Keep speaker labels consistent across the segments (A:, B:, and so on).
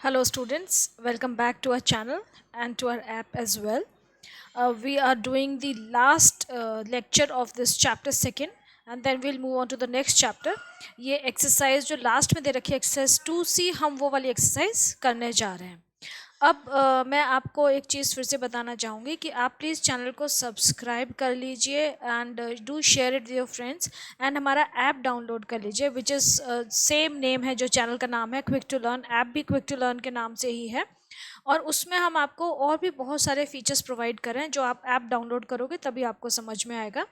A: Hello students, welcome back to our channel and to our app as well. We are doing the last lecture of this chapter second and then we'll move on to the next chapter. ये exercise जो last में दे रखी है exercise 2C हम वो वाली exercise करने जा रहे हैं. अब मैं आपको एक चीज़ फिर से बताना चाहूँगी कि आप प्लीज़ चैनल को सब्सक्राइब कर लीजिए and do share it with your friends and हमारा ऐप डाउनलोड कर लीजिए विच इज़ सेम नेम है जो चैनल का नाम है क्विक टू लर्न. ऐप भी क्विक टू लर्न के नाम से ही है और उसमें हम आपको और भी बहुत सारे फीचर्स प्रोवाइड कर रहे हैं जो आप ऐप डाउनलोड करोगे तभी आपको समझ में आएगा.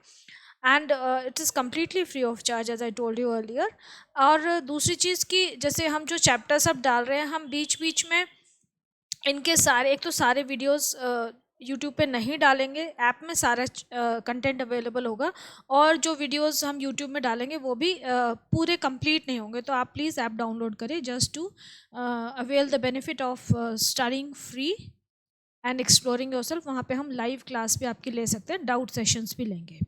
A: And it is completely free of charge as I told you earlier. और दूसरी चीज़ की जैसे हम जो चैप्टर्स अब डाल रहे हैं हम बीच बीच में इनके सारे एक तो सारे वीडियोस यूट्यूब पे नहीं डालेंगे, ऐप में सारा कंटेंट अवेलेबल होगा और जो वीडियोस हम यूट्यूब में डालेंगे वो भी पूरे कंप्लीट नहीं होंगे. तो आप प्लीज़ ऐप डाउनलोड करें just to avail the benefit of studying free and exploring yourself. वहाँ पे हम लाइव क्लास भी आपकी ले सकते हैं, डाउट सेशंस भी लेंगे.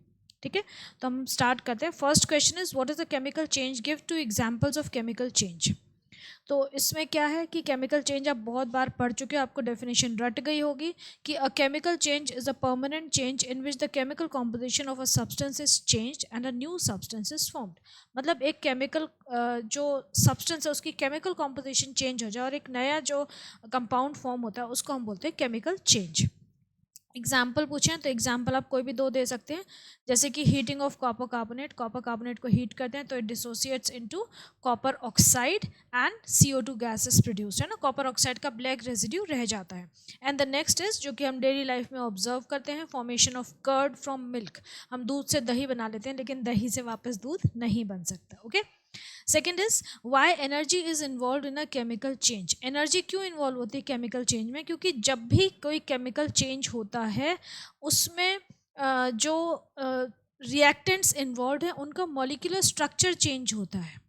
A: ठीक है, तो हम स्टार्ट करते हैं. First question is what is the chemical change, give to examples of chemical change. तो इसमें क्या है कि केमिकल चेंज आप बहुत बार पढ़ चुके हो, आपको डेफिनेशन रट गई होगी कि अ chemical change is a permanent change in which the chemical composition of a substance is changed and a new substance is formed. मतलब एक केमिकल जो सब्सटेंस है उसकी केमिकल कॉम्पोजिशन चेंज हो जाए और एक नया जो कंपाउंड फॉर्म होता है उसको हम बोलते हैं केमिकल चेंज. एग्जाम्पल पूछें तो एग्जाम्पल आप कोई भी दो दे सकते हैं, जैसे कि हीटिंग ऑफ कॉपर कार्बोनेट को हीट करते हैं तो it dissociates into copper oxide and CO2 gas is produced, है ना. कॉपर ऑक्साइड का ब्लैक रेजिड्यू रह जाता है. एंड द नेक्स्ट इज जो कि हम डेली लाइफ में ऑब्जर्व करते हैं, formation of curd from milk. हम दूध से दही बना लेते हैं लेकिन दही से वापस दूध नहीं बन सकता. Okay. Second is why energy is involve in a chemical change. Energy क्यों इन्वॉल्व होती है केमिकल चेंज में? क्योंकि जब भी कोई केमिकल चेंज होता है उसमें जो रिएक्टेंट्स इन्वॉल्व है उनका मॉलिक्यूलर स्ट्रक्चर चेंज होता है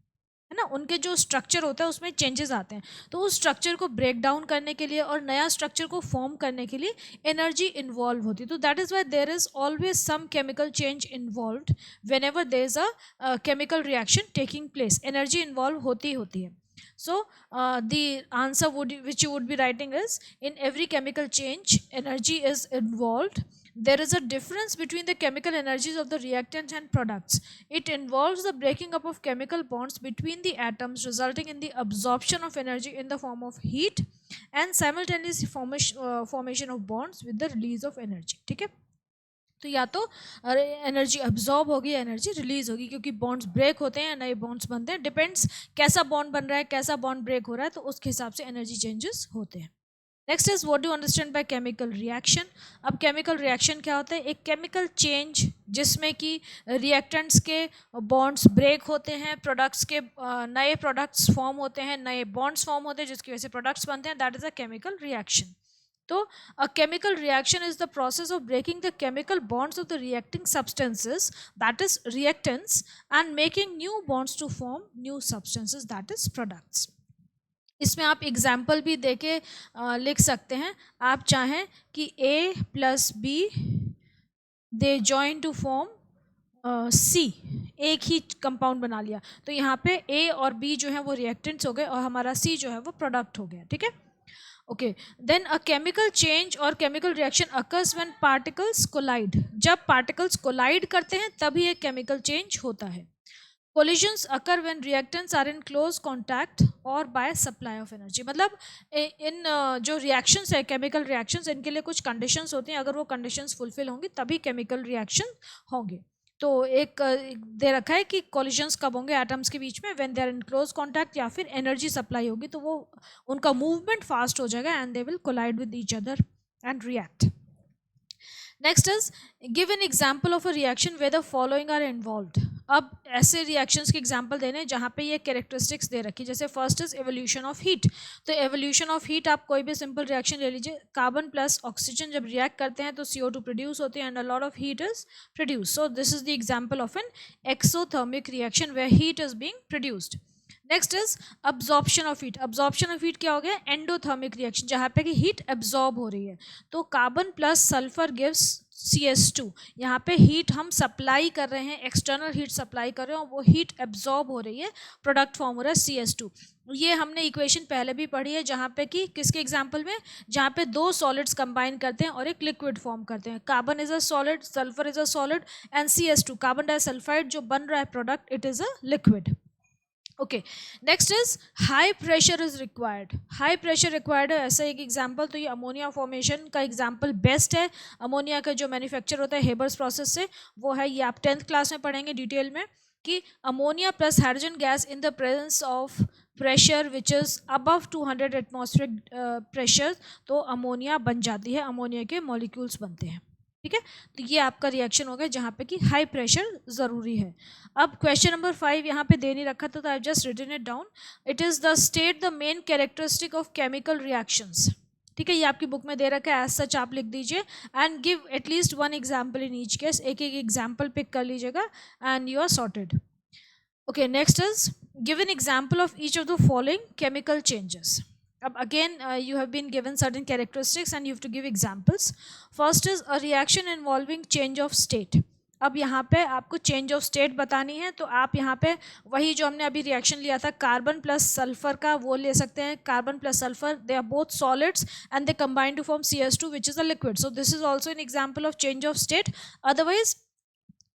A: ना. उनके जो स्ट्रक्चर होता है उसमें चेंजेस आते हैं. तो उस स्ट्रक्चर को ब्रेक डाउन करने के लिए और नया स्ट्रक्चर को फॉर्म करने के लिए एनर्जी इन्वॉल्व होती है. तो that is why there is always some chemical change involve whenever there is a chemical reaction taking place. Energy involve होती है. So the answer which you would be writing is in every chemical change energy is involved. There is a difference between the chemical energies of the reactants and products. It involves the breaking up of chemical bonds between the atoms resulting in the absorption of energy in the form of heat and simultaneous formation of bonds with the release of energy. ठीक है, तो या तो energy absorb होगी या energy release होगी क्योंकि bonds break होते हैं, नए बॉन्ड्स बनते हैं. डिपेंड्स कैसा बॉन्ड बन रहा है, कैसा बॉन्ड ब्रेक हो रहा है, तो उसके हिसाब से एनर्जी चेंजेस होते हैं. Next is what do understand by chemical reaction. अब केमिकल रिएक्शन क्या होता है? एक केमिकल चेंज जिसमें कि रिएक्टेंट्स के बॉन्ड्स ब्रेक होते हैं, प्रोडक्ट्स के नए प्रोडक्ट्स फॉर्म होते हैं, नए बॉन्ड्स फॉर्म होते हैं जिसकी वजह से प्रोडक्ट्स बनते हैं. That is a chemical reaction. तो a chemical reaction is the process of breaking the chemical bonds of the reacting substances, that is reactants, and making new bonds to form new substances, that is products. इसमें आप example भी देके लिख सकते हैं. आप चाहें कि A plus B they join to form C, एक ही कंपाउंड बना लिया. तो यहाँ पे A और B जो है वो रिएक्टेंट्स हो गए और हमारा C जो है वो प्रोडक्ट हो गया. ठीक है. Okay, then a chemical change और chemical reaction occurs when particles collide. जब पार्टिकल्स कोलाइड करते हैं तभी एक केमिकल चेंज होता है. Collisions occur when reactants are in close contact और बाय सप्लाई ऑफ एनर्जी. मतलब इन जो रिएक्शंस है केमिकल रिएक्शंस, इनके लिए कुछ कंडीशंस होती हैं. अगर वो कंडीशंस फुलफिल होंगी तभी केमिकल रिएक्शन होंगे. तो एक दे रखा है कि कोलिजन्स कब होंगे एटम्स के बीच में, when they are in close contact या फिर एनर्जी सप्लाई होगी तो वो उनका मूवमेंट फास्ट हो जाएगा and they will collide with each other and react. Next is give an example of a reaction where the following are involved. अब ऐसे रिएक्शंस के एग्जाम्पल देने जहाँ पे ये कैरेक्टरिस्टिक्स दे रखी. जैसे first is evolution of heat. तो एवोल्यूशन ऑफ हीट आप कोई भी सिंपल रिएक्शन ले लीजिए. कार्बन प्लस ऑक्सीजन जब रिएक्ट करते हैं तो CO2 प्रोड्यूस होती है and a lot of heat is produce. So this is the example of an exothermic reaction where heat is being produced. Next is absorption of heat. Absorption of heat क्या हो गया? Endothermic reaction, जहाँ पे कि heat absorb हो रही है. तो carbon plus sulphur gives CS2। यहाँ पे हीट हम सप्लाई कर रहे हैं, एक्सटर्नल हीट सप्लाई कर रहे हैं और वो हीट एब्जॉर्ब हो रही है, प्रोडक्ट फॉर्म हो रहा है CS2। ये हमने इक्वेशन पहले भी पढ़ी है, जहाँ पे कि किसके एग्जाम्पल में, जहाँ पे दो सॉलिड्स कंबाइन करते हैं और एक लिक्विड फॉर्म करते हैं। Carbon is a solid, sulphur is a solid and CS2 carbon disulphide जो बन रहा है product, it is a liquid. Okay, next is high pressure is required. High pressure required है, ऐसा एक एग्जांपल, तो ये अमोनिया फॉर्मेशन का एग्जांपल बेस्ट है। अमोनिया का जो मैन्युफैक्चर होता है हेबर्स प्रोसेस से, वो है, ये आप 10th क्लास में पढ़ेंगे डिटेल में, कि ammonia plus hydrogen gas in the presence of pressure which is above 200 atmospheric pressure, तो अमोनिया बन जाती है, अमोनिया के मॉलिक्यूल्स बनते हैं। ठीक है, तो ये आपका रिएक्शन हो गया जहाँ पे कि हाई प्रेशर ज़रूरी है। अब क्वेश्चन नंबर 5 यहाँ पे दे नहीं रखा था, तो I just written it down. It is the state the main characteristic of chemical reactions. ठीक है, ये आपकी बुक में दे रखा है, एज सच आप लिख दीजिए and give at least one example in each case. एक एक एग्जाम्पल पिक कर लीजिएगा and you are sorted. Okay, next is give an example of each of the following chemical changes. अब again you have been given certain characteristics and you have to give examples. First is a reaction involving change of state. अब यहाँ पे आपको change of state बतानी है, तो आप यहाँ पे वही जो हमने अभी रिएक्शन लिया था कार्बन प्लस सल्फर का, वो ले सकते हैं। Carbon plus sulphur, they are both solids and they combine to form CS2 which is a liquid, so this is also an example of change of state. Otherwise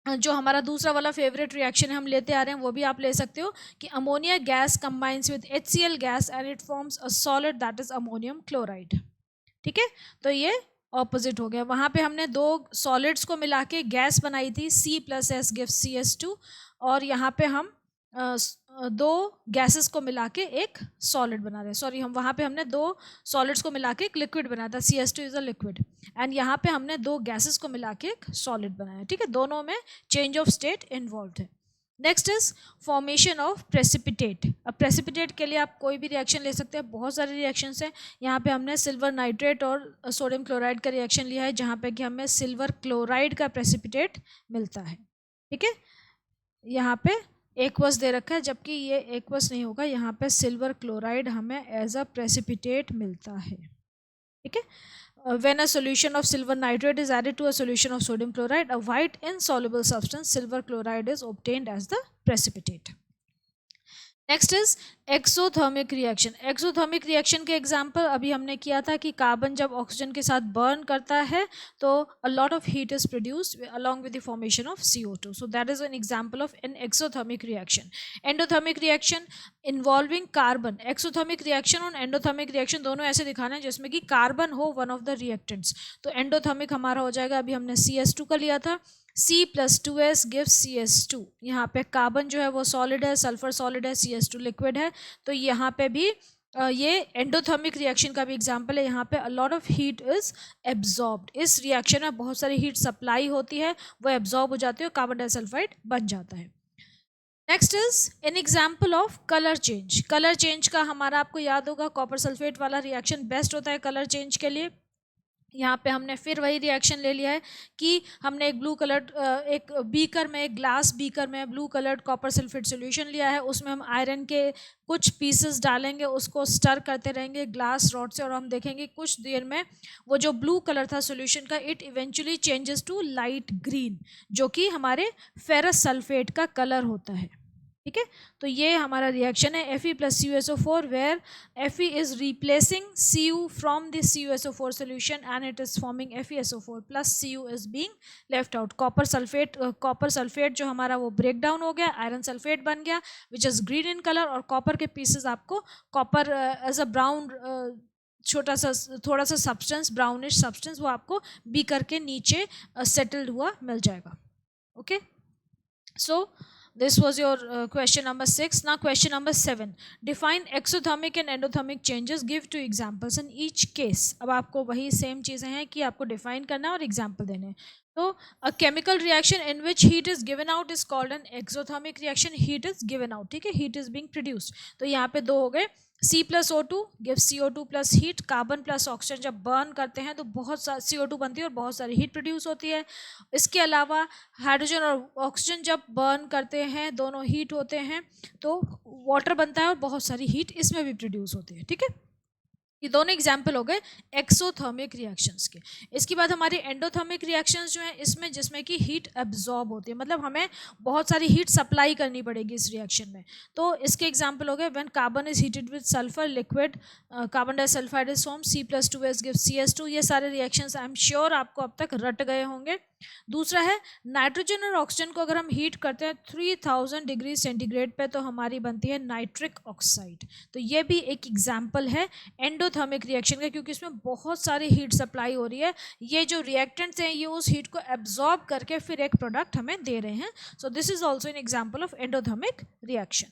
A: जो हमारा दूसरा वाला favourite reaction है हम लेते आ रहे हैं, वो भी आप ले सकते हो, कि ammonia gas combines with HCl gas and it forms a solid that is ammonium chloride. ठीक है, तो ये ऑपोजिट हो गया। वहाँ पे हमने दो सॉलिड्स को मिला के गैस बनाई थी, C+S गिव्स CS2, और यहाँ पे हम दो गैसेस को मिला के एक सॉलिड बना रहे हैं। सॉरी, हम वहाँ पे हमने दो सॉलिड्स को मिला के एक लिक्विड बनाया था, CS2 is a liquid, and यहाँ पे हमने दो गैसेस को मिला के एक सॉलिड बनाया। ठीक है, दोनों में चेंज ऑफ स्टेट इन्वॉल्व है। Next is formation of precipitate. अब प्रेसिपिटेट के लिए आप कोई भी रिएक्शन ले सकते हैं, बहुत सारे रिएक्शंस हैं। यहाँ पे हमने सिल्वर नाइट्रेट और सोडियम क्लोराइड का रिएक्शन लिया है, जहाँ पे कि हमें सिल्वर क्लोराइड का प्रेसिपिटेट मिलता है। ठीक है, यहाँ पे एक्वस दे रखा है, जबकि ये एक्वस नहीं होगा, यहाँ पे सिल्वर क्लोराइड हमें एज अ प्रेसिपिटेट मिलता है। ठीक है, when a solution of silver nitrate is added to a solution of sodium chloride, a white insoluble substance silver chloride is obtained as the precipitate. Next is exothermic reaction. Exothermic reaction के example अभी हमने किया था कि carbon जब oxygen के साथ burn करता है तो अ lot of heat is produced along with the formation of CO2, so that is an example of an exothermic reaction. Endothermic reaction involving carbon. Exothermic reaction और एंडोथर्मिक रिएक्शन दोनों ऐसे दिखाना है जिसमें कि कार्बन हो वन ऑफ द रिएक्टेंट्स, तो endothermic हमारा हो जाएगा, अभी हमने CS2 का लिया था, C+2S गिव्स CS2। यहाँ पे कार्बन जो है वो सॉलिड है, सल्फर सॉलिड है, CS2 लिक्विड है, तो यहाँ पे भी ये एंडोथर्मिक रिएक्शन का भी एग्जांपल है। यहाँ पे अ lot of heat is absorbed. इस रिएक्शन में बहुत सारी हीट सप्लाई होती है, वो एब्जॉर्ब हो जाती है और कार्बन डाइसल्फाइड बन जाता है। Next is an example of colour change. Colour change का हमारा आपको याद होगा, कॉपर सल्फेट वाला रिएक्शन बेस्ट होता है कलर चेंज के लिए। यहाँ पे हमने फिर वही रिएक्शन ले लिया है कि हमने एक ब्लू कलर, एक बीकर में, एक ग्लास बीकर में blue coloured copper sulphate solution लिया है, उसमें हम आयरन के कुछ पीसेस डालेंगे, उसको स्टर करते रहेंगे ग्लास रॉड से, और हम देखेंगे कुछ देर में वो जो ब्लू कलर था सॉल्यूशन का, it eventually changes to light green, जो कि हमारे फेरस सल्फेट का कलर होता है। ठीक है, तो ये हमारा रिएक्शन है Fe plus CuSO4, where Fe is replacing Cu from the CuSO4 solution and it is forming FeSO4 plus Cu is being left out. Copper sulphate जो हमारा वो ब्रेक डाउन हो गया, आयरन सल्फेट बन गया which is green in colour, और copper के pieces आपको कॉपर एज अ ब्राउन छोटा सा थोड़ा सा सब्सटेंस, ब्राउनिश सब्सटेंस, वो आपको बीकर के नीचे सेटल्ड हुआ मिल जाएगा। Okay, so this was your question number 6. Now question number 7, define exothermic and endothermic changes, give two examples in each case. अब आपको वही सेम चीज़ें हैं कि आपको डिफाइन करना है और एग्जाम्पल देने हैं। तो a chemical reaction in which heat is given out is called an exothermic reaction. heat is given out, ठीक है, heat is being produced। तो यहाँ पे दो हो गए, C plus O2 gives CO2 plus heat। Carbon plus oxygen जब burn करते हैं तो बहुत सारी CO2 बनती है और बहुत सारी हीट प्रोड्यूस होती है। इसके अलावा हाइड्रोजन और ऑक्सीजन जब बर्न करते हैं, दोनों हीट होते हैं, तो वाटर बनता है और बहुत सारी हीट इसमें भी प्रोड्यूस होती है। ठीक है, ये दोनों एग्जाम्पल हो गए एक्सोथर्मिक रिएक्शंस के। इसके बाद हमारे एंडोथर्मिक रिएक्शंस जो हैं इसमें जिसमें कि हीट एब्जॉर्ब होती है, मतलब हमें बहुत सारी हीट सप्लाई करनी पड़ेगी इस रिएक्शन में। तो इसके एग्जाम्पल हो गए when carbon is heated with sulphur liquid carbon disulphide is form C+2S gives CS2। ये सारे रिएक्शंस आई एम श्योर आपको अब तक रट गए होंगे। दूसरा है नाइट्रोजन और ऑक्सीजन को अगर हम हीट करते हैं 3000 डिग्री सेंटीग्रेड पे तो हमारी बनती है नाइट्रिक ऑक्साइड। तो ये भी एक एग्जाम्पल है एंडोथर्मिक रिएक्शन का, क्योंकि इसमें बहुत सारी हीट सप्लाई हो रही है। ये जो रिएक्टेंट्स हैं ये उस हीट को एब्जॉर्ब करके फिर एक प्रोडक्ट हमें दे रहे हैं। सो this is also an example of endothermic reaction.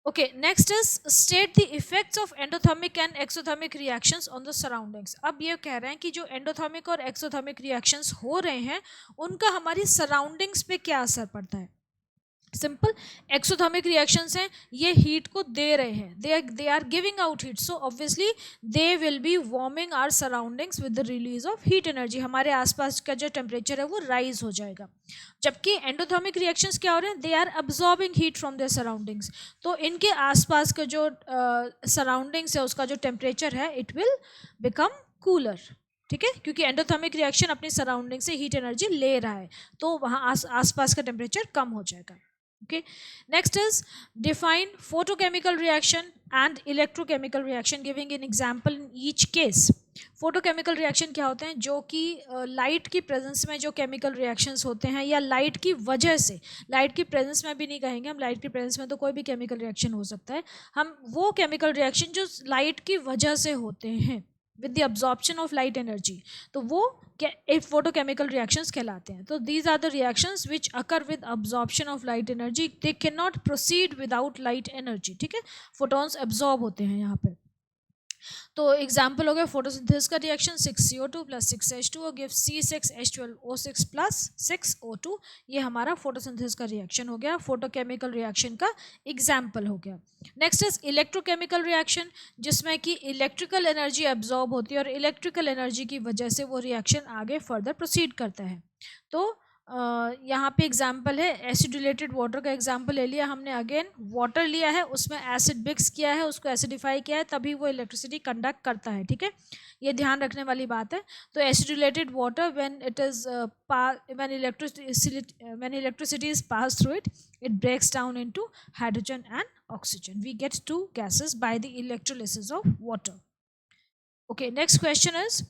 A: Okay, next is state the effects of endothermic and exothermic reactions on the surroundings। अब ये कह रहे हैं कि जो एंडोथर्मिक और एक्सोथर्मिक रिएक्शंस हो रहे हैं उनका हमारी सराउंडिंग्स पे क्या असर पड़ता है। सिंपल, एक्सोथर्मिक रिएक्शंस हैं, ये हीट को दे रहे हैं, they are giving out heat, so obviously they will be warming our surroundings with the release of heat energy. हमारे आसपास का जो टेम्परेचर है वो राइज हो जाएगा। जबकि एंडोथर्मिक रिएक्शंस क्या हो रहे हैं, they are absorbing heat from their surroundings. तो इनके आसपास का जो सराउंडिंग्स है उसका जो टेम्परेचर है इट विल बिकम कूलर। ठीक है, क्योंकि एंडोथर्मिक रिएक्शन अपनी सराउंडिंग से हीट एनर्जी ले रहा है तो वहाँ आसपास का टेम्परेचर कम हो जाएगा। Okay, next is define photochemical reaction and electrochemical reaction giving an example in each case। Photochemical reaction क्या होते हैं, जो कि लाइट की प्रेजेंस में जो केमिकल रिएक्शंस होते हैं या लाइट की वजह से, लाइट की प्रेजेंस में भी नहीं कहेंगे हम, लाइट की प्रेजेंस में तो कोई भी केमिकल रिएक्शन हो सकता है, हम वो केमिकल रिएक्शन जो लाइट की वजह से होते हैं with the absorption of light energy, तो वो फोटोकेमिकल रिएक्शंस कहलाते हैं। तो these are the reactions which occur with absorption of light energy, they can not proceed without light energy. ठीक है, फोटॉन्स एब्जॉर्ब होते हैं यहाँ पे। तो एग्जाम्पल हो गया फोटोसिंथेसिस का reaction 6CO2 plus 6H2O gives C6H12O6 plus 6O2। ये हमारा फोटोसिंथेसिस का रिएक्शन हो गया, फोटोकेमिकल रिएक्शन का एग्जाम्पल हो गया। नेक्स्ट इज इलेक्ट्रोकेमिकल रिएक्शन, जिसमें कि इलेक्ट्रिकल एनर्जी एब्जॉर्ब होती है और इलेक्ट्रिकल एनर्जी की वजह से वो रिएक्शन आगे फर्दर प्रोसीड करता है। तो यहाँ पे एग्जाम्पल है एसिड रिलेटेड वाटर का एग्जाम्पल ले लिया हमने। अगेन वाटर लिया है, उसमें एसिड मिक्स किया है, उसको एसिडिफाई किया है, तभी वो इलेक्ट्रिसिटी कंडक्ट करता है। ठीक है, ये ध्यान रखने वाली बात है। तो acid related water when it is when electricity is pass through it, it breaks down into hydrogen and oxygen, we get two gases by the electrolysis of water। okay, next question is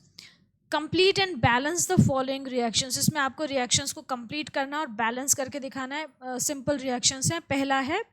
A: complete and balance the following reactions. इसमें आपको reactions को complete करना और balance करके दिखाना है। Simple reactions हैं। पहला है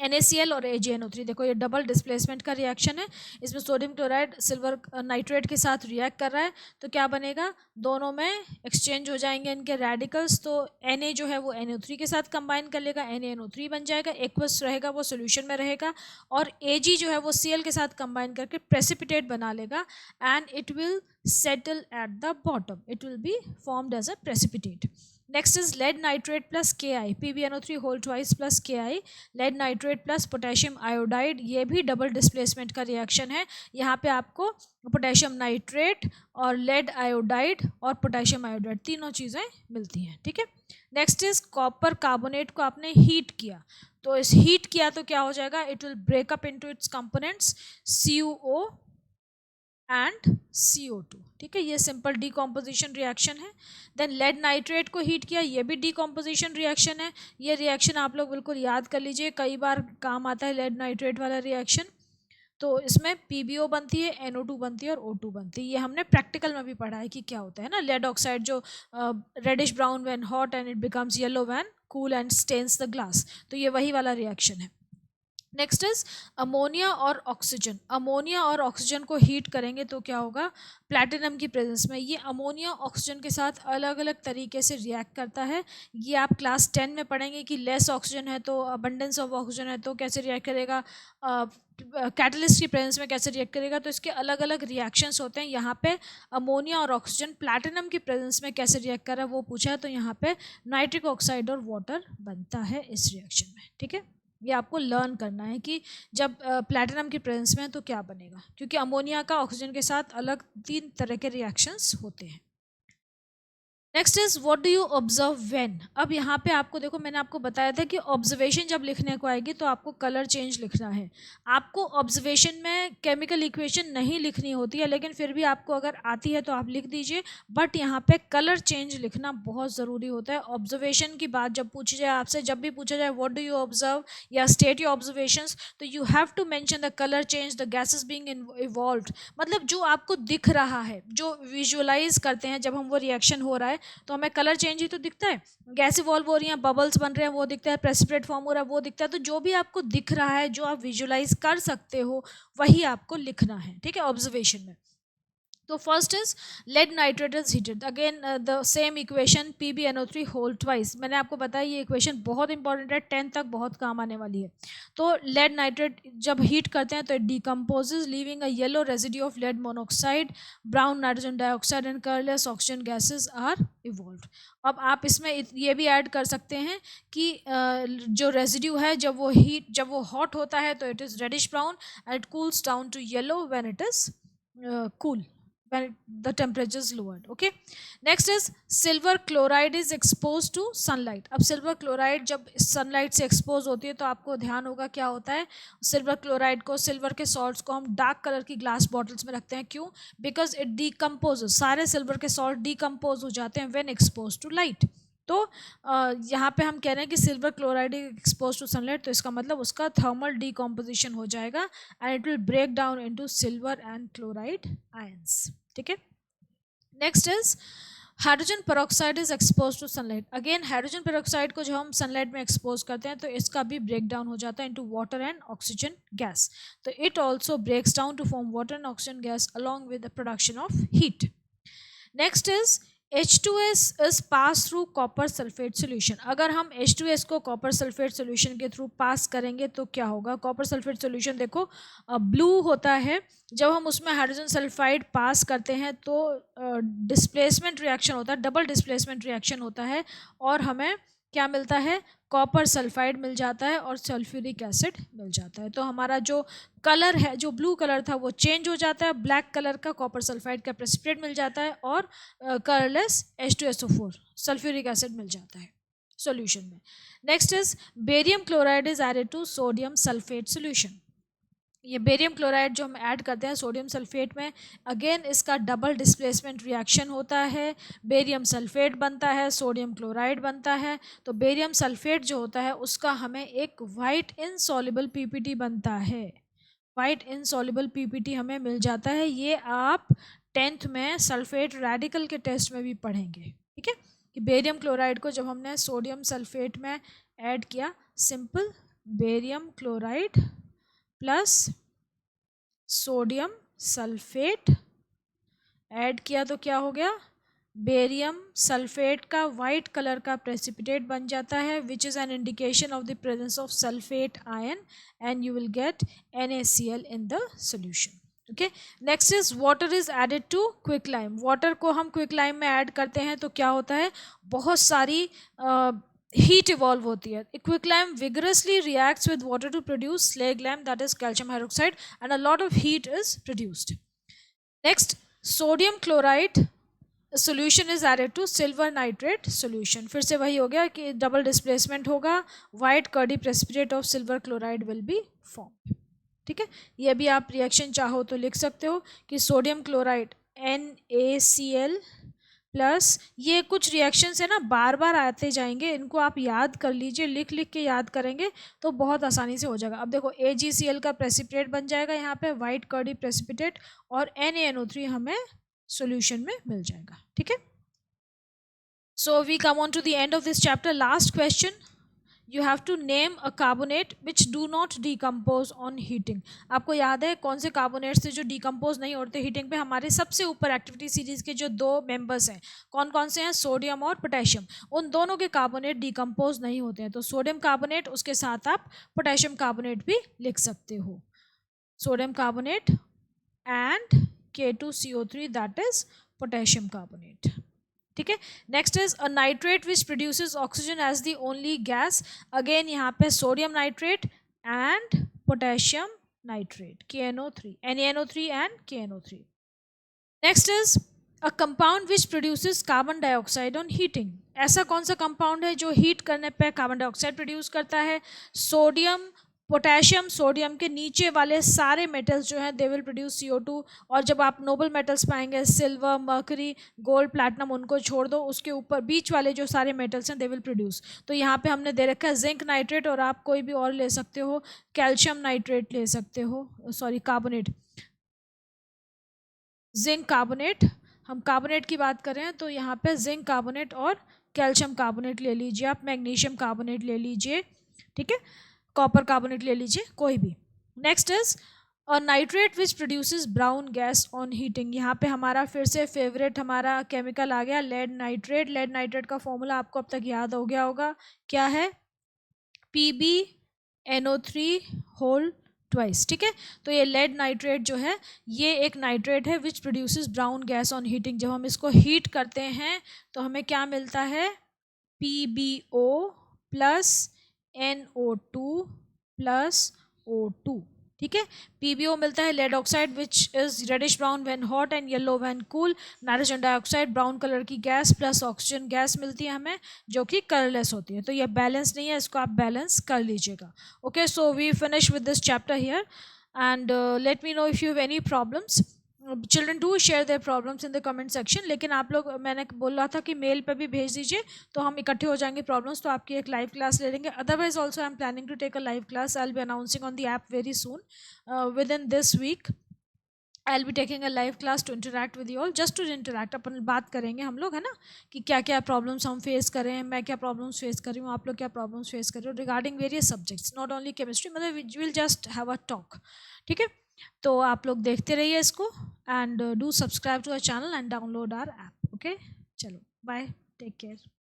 A: NaCl और AgNO3। देखो ये डबल डिस्प्लेसमेंट का रिएक्शन है, इसमें सोडियम क्लोराइड सिल्वर नाइट्रेट के साथ रिएक्ट कर रहा है, तो क्या बनेगा, दोनों में एक्सचेंज हो जाएंगे इनके रेडिकल्स। तो Na जो है वो NO3 के साथ कंबाइन कर लेगा, NaNO3 बन जाएगा, एक्वस रहेगा वो सोल्यूशन में रहेगा, और Ag जो है वो Cl के साथ कंबाइन करके प्रेसिपिटेट बना लेगा and it will settle at the bottom, it will be formed as a precipitate। next is lead nitrate plus Ki, PbNO3 whole twice plus Ki, lead nitrate plus potassium iodide। ये भी double displacement का reaction है। यहाँ पे आपको potassium nitrate और lead iodide और potassium iodide तीनों चीज़ें मिलती हैं। ठीक है, नेक्स्ट इज कॉपर कार्बोनेट को आपने हीट किया, तो इस हीट किया तो क्या हो जाएगा, it will break up into its components CuO and CO2। ठीक है, ये सिंपल डीकॉम्पोजिशन रिएक्शन है। देन लेड नाइट्रेट को हीट किया, ये भी डीकॉम्पोजिशन रिएक्शन है। ये रिएक्शन आप लोग बिल्कुल याद कर लीजिए, कई बार काम आता है लेड नाइट्रेट वाला रिएक्शन। तो इसमें PbO बनती है, NO2 बनती है और O2 बनती है। ये हमने प्रैक्टिकल में भी पढ़ा है कि क्या होता है ना, लेड ऑक्साइड जो reddish brown when hot and it becomes yellow when cool and stains the glass, तो ये वही वाला रिएक्शन है। नेक्स्ट इज अमोनिया और ऑक्सीजन। अमोनिया और ऑक्सीजन को हीट करेंगे तो क्या होगा, प्लैटिनम की प्रेजेंस में ये अमोनिया ऑक्सीजन के साथ अलग अलग तरीके से रिएक्ट करता है। ये आप क्लास 10 में पढ़ेंगे कि लेस ऑक्सीजन है तो अबंडेंस ऑफ ऑक्सीजन है तो कैसे रिएक्ट करेगा, कैटलिस्ट की प्रेजेंस में कैसे रिएक्ट करेगा। तो इसके अलग अलग रिएक्शंस होते हैं। यहाँ पे अमोनिया और ऑक्सीजन प्लैटिनम की प्रेजेंस में कैसे रिएक्ट कर रहा है वो पूछा है, तो यहाँ पे नाइट्रिक ऑक्साइड और वाटर बनता है इस रिएक्शन में। ठीक है, ये आपको लर्न करना है कि जब प्लैटिनम की प्रेजेंस में है तो क्या बनेगा, क्योंकि अमोनिया का ऑक्सीजन के साथ अलग 3 तरह के रिएक्शंस होते हैं। Next is what do you observe when. अब यहाँ पे आपको देखो, मैंने आपको बताया था कि ऑब्जर्वेशन जब लिखने को आएगी तो आपको कलर चेंज लिखना है। आपको ऑब्जर्वेशन में केमिकल इक्वेशन नहीं लिखनी होती है, लेकिन फिर भी आपको अगर आती है तो आप लिख दीजिए, बट यहाँ पे कलर चेंज लिखना बहुत ज़रूरी होता है। ऑब्जर्वेशन की बात जब पूछी जाए आपसे, जब भी पूछा जाए व्हाट डू यू ऑब्जर्व या स्टेट योर ऑब्जर्वेशंस, तो you have to mention the colour change, the gases being evolved. मतलब जो आपको दिख रहा है, जो विजुअलाइज करते हैं जब हम वो रिएक्शन हो रहा है, तो हमें कलर चेंज ही तो दिखता है। गैस इवॉल्व हो रही है, बबल्स बन रहे हैं, वो दिखता है, प्रेसिपिटेट फॉर्म हो रहा है, वो दिखता है। तो जो भी आपको दिख रहा है, जो आप विजुअलाइज कर सकते हो, वही आपको लिखना है, ठीक है, ऑब्जर्वेशन में। तो first is lead nitrate is heated, again the same equation PbNO3 whole twice. मैंने आपको बताया ये इक्वेशन बहुत इंपॉर्टेंट है, 10th तक बहुत काम आने वाली है। तो लेड नाइट्रेट जब हीट करते हैं तो it decomposes leaving a yellow residue of lead monoxide, brown nitrogen dioxide and colourless oxygen gases are evolved. अब आप इसमें ये भी ऐड कर सकते हैं कि जो रेजिड्यू है, जब वो हॉट होता है तो it is reddish brown and it cools down to yellow when it is cool, when the temperature is lowered. Okay, next is silver chloride is exposed to sunlight. अब सिल्वर क्लोराइड जब sunlight से expose होती है तो आपको ध्यान होगा क्या होता है, सिल्वर क्लोराइड को, सिल्वर के सॉल्ट्स को हम डार्क कलर की ग्लास बॉटल्स में रखते हैं। क्यों? बिकॉज इट डिकम्पोज, सारे सिल्वर के सॉल्ट डिकम्पोज हो जाते हैं व्हेन एक्सपोज टू लाइट। तो यहाँ पे हम कह रहे हैं कि silver chloride expose to sunlight, तो इसका मतलब उसका थर्मल डिकम्पोजिशन हो जाएगा and it will break down into silver and chloride ions. ठीक है, next is hydrogen peroxide is expose to sunlight. Again hydrogen peroxide को जब हम सनलाइट में एक्सपोज करते हैं तो इसका भी ब्रेक डाउन हो जाता है into water and oxygen gas. तो it also breaks down to form water and oxygen gas along with the production of heat. Next is H2S is pass through copper sulphate solution. अगर हम H2S को copper sulphate solution के through pass करेंगे तो क्या होगा? Copper sulphate solution देखो blue होता है, जब हम उसमें हाइड्रोजन सल्फाइड पास करते हैं तो डिस्प्लेसमेंट रिएक्शन होता है, डबल डिस्प्लेसमेंट रिएक्शन होता है, और हमें क्या मिलता है? कॉपर सल्फाइड मिल जाता है और सल्फ्यूरिक एसिड मिल जाता है। तो हमारा जो कलर है, जो ब्लू कलर था, वो चेंज हो जाता है, ब्लैक कलर का कॉपर सल्फाइड का प्रेसिपिटेट मिल जाता है और कलरलेस H2SO4 सल्फ्यूरिक एसिड मिल जाता है सॉल्यूशन में। Next is barium chloride is added to sodium sulphate solution. ये बेरियम क्लोराइड जो हम ऐड करते हैं सोडियम सल्फेट में, अगेन इसका डबल डिस्प्लेसमेंट रिएक्शन होता है, बेरियम सल्फेट बनता है, सोडियम क्लोराइड बनता है। तो बेरियम सल्फेट जो होता है उसका हमें एक वाइट इनसॉल्युबल PPT बनता है, वाइट इनसॉल्युबल PPT हमें मिल जाता है। ये आप 10th में सल्फेट रेडिकल के टेस्ट में भी पढ़ेंगे। ठीक है, कि बेरियम क्लोराइड को जब हमने सोडियम सल्फेट में ऐड किया, simple barium chloride plus sodium sulphate add किया तो क्या हो गया? बेरियम सल्फेट का वाइट कलर का प्रेसिपिटेट बन जाता है, which is an indication of the presence of sulphate ion, and you will get NaCl in the solution. Okay, next is water is added to quick lime. Water को हम quick lime में add करते हैं तो क्या होता है? बहुत सारी हीट इवॉल्व होती है। Quick lime vigorously reacts with water to produce slag lime, that is calcium hydroxide, and a lot of heat is produced. Next, sodium chloride solution is added to silver nitrate solution. फिर से वही हो गया कि double displacement होगा, white curdy precipitate of silver chloride will be form. ठीक है, ये भी आप रिएक्शन चाहो तो लिख सकते हो कि सोडियम क्लोराइड NaCl प्लस, ये कुछ रिएक्शंस है ना, बार बार आते जाएंगे, इनको आप याद कर लीजिए, लिख लिख के याद करेंगे तो बहुत आसानी से हो जाएगा। अब देखो AgCl का प्रेसिपिटेट बन जाएगा यहाँ पे, वाइट कर्डी प्रेसिपिटेट, और NaNO3 हमें सॉल्यूशन में मिल जाएगा। ठीक है, so we come on to the end of this chapter. Last question, you have to name a carbonate which do not decompose on heating. आपको याद है कौन से कार्बोनेट्स थे जो डिकम्पोज नहीं होते हीटिंग पे? हमारे सबसे ऊपर एक्टिविटी सीरीज के जो 2 मेंबर्स हैं, कौन कौन से हैं? सोडियम और पोटेशियम। उन दोनों के कार्बोनेट डिकम्पोज नहीं होते हैं, तो सोडियम कार्बोनेट, उसके साथ आप पोटेशियम कार्बोनेट भी लिख सकते हो। Sodium carbonate and K2CO3, that is potassium carbonate. ठीक है, next is a nitrate which produces oxygen as the only gas. Again यहाँ पे sodium nitrate and potassium nitrate, KNO3, NaNO3 and KNO3। Next is a compound which produces carbon dioxide on heating, ऐसा कौन सा compound है जो heat करने पे carbon dioxide produce करता है? सोडियम, पोटेशियम, सोडियम के नीचे वाले सारे मेटल्स जो हैं दे विल प्रोड्यूस CO2। और जब आप नोबल मेटल्स पाएंगे, सिल्वर, मर्करी, गोल्ड, प्लैटिनम, उनको छोड़ दो, उसके ऊपर बीच वाले जो सारे मेटल्स हैं दे विल प्रोड्यूस। तो यहाँ पे हमने दे रखा है जिंक नाइट्रेट, और आप कोई भी और ले सकते हो, कैल्शियम नाइट्रेट ले सकते हो, सॉरी कार्बोनेट, जिंक कार्बोनेट। हम कार्बोनेट की बात करें तो यहाँ पे जिंक कार्बोनेट और कैल्शियम कार्बोनेट ले लीजिए, आप मैग्नीशियम कार्बोनेट ले लीजिए, ठीक है, कॉपर कार्बोनेट ले लीजिए, कोई भी। Next is a nitrate which produces brown gas on heating. यहाँ पे हमारा फिर से फेवरेट हमारा केमिकल आ गया, लेड नाइट्रेट। लेड नाइट्रेट का फॉर्मूला आपको अब तक याद हो गया होगा, क्या है? PbNO3 होल ट्वाइस, ठीक है। तो ये लेड नाइट्रेट जो है, ये एक नाइट्रेट है which produces brown gas on heating. जब हम इसको हीट करते हैं तो हमें क्या मिलता है? PbO plus NO2 plus O2, ठीक है। PbO मिलता है lead oxide which is reddish brown when hot and yellow when cool. Nitrogen dioxide brown colour की गैस प्लस ऑक्सीजन गैस मिलती है हमें, जो कि कलरलेस होती है। तो ये बैलेंस नहीं है, इसको आप बैलेंस कर लीजिएगा। Okay, so we finish with this chapter here, and let me know if you have any problems. Children do share their problems in the comment section. लेकिन आप लोग, मैंने बोल रहा था कि मेल पे भी भेज दीजिए, तो हम इकट्ठे हो जाएंगे प्रॉब्लम्स, तो आपकी एक लाइव क्लास ले लेंगे। Otherwise also I am planning to take a live class, I will be announcing on the app very soon, within this week I be taking a live class to interact with you all, just to interact. अपन बात करेंगे हम लोग, है ना, कि क्या क्या प्रॉब्लम्स हम फेस कर रहे हैं, मैं क्या प्रॉब्लम्स फेस कर रही हूँ, आप लोग क्या प्रॉब्लम्स फेस कर रहे हो regarding various subjects, not only chemistry, मतलब will just have a talk, ठीक है। तो आप लोग देखते रहिए इसको, and do subscribe to our channel and download our app. Okay, चलो बाय, टेक केयर।